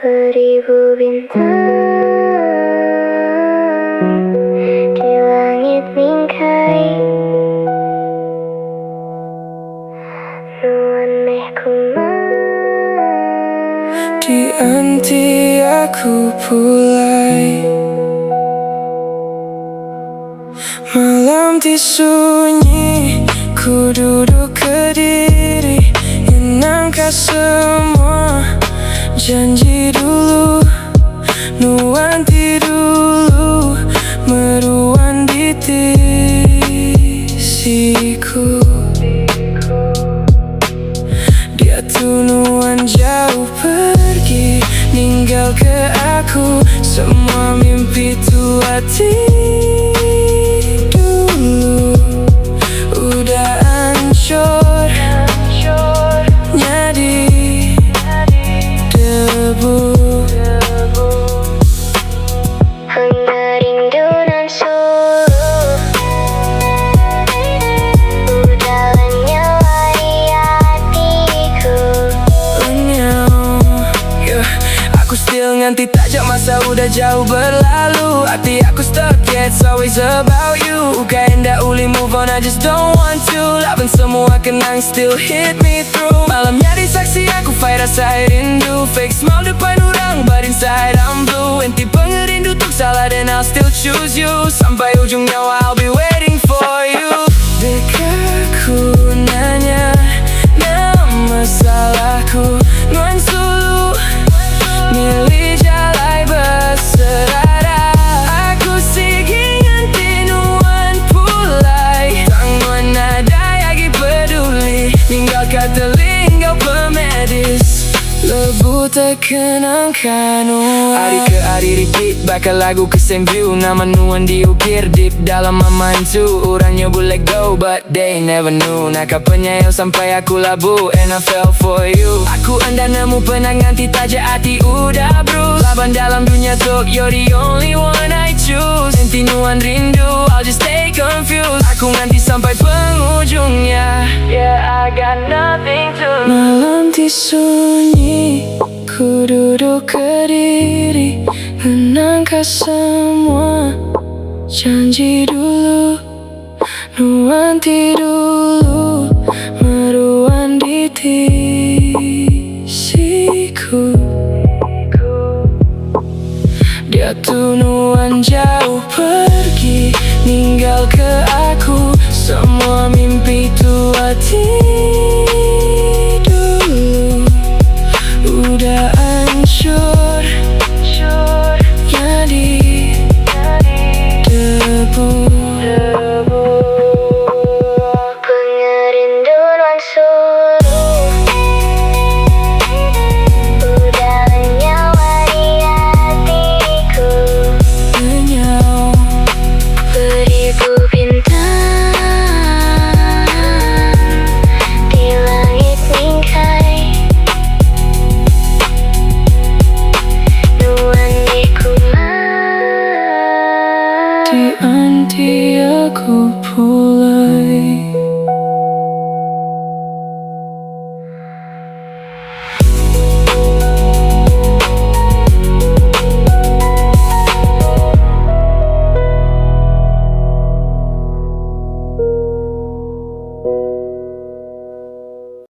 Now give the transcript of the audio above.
Beribu bintang di langit bingkai, nuan meh di anti aku pulai. Malam disunyi, ku duduk kediri, inangkah semua janji dulu, nuanti dulu, meruan di tisiku. Dia tuh nuan jauh pergi, ninggal ke aku semua mimpi tua dulu, udah hancur jadi debu. hanya rindu nan suluh, udah lenyap di hatiku. Aku still nganti tajak masa udah jauh berlalu. Hati aku stuck, yeah, it's always about you. Kayak ndak uli move on, I just don't want to. Laban semua kenang still hit me through. Malamnya di saksi aku fight rasa rindu. Fake smile depan orang, but inside I'm blue. Enti pengerindu tuk salah dan I'll still choose you. Sampai ujung nyawa I'll be waiting for you. Dekatku nanya nama salahku, nuan sulu milih jalai berserara. Aku sigi nganti nuan pulai, tangan ada lagi peduli, ninggal kata linggau pemedis, lebu terkenangkan nuan. Hari ke hari repeat, bakal lagu ke same view. Nama nuan diukir deep dalam my mind too. Orangnya boleh go but they never knew. Nakal penyayang sampai aku labu, and I fell for you. Aku anda nemu pernah nganti tajak hati udah bruise. Laban dalam dunia tok, you're the only one I choose. Enti nuan rindu, I'll just stay confused. Aku nganti sampai penghujungnya, yeah, I got nothing to lose. Malam disunyi, ku duduk kediri, menangkap semua janji dulu, nuanti dulu, meruan di tisiku. Dia tuh nuan jauh pergi, ninggal ke aku semua mimpi tua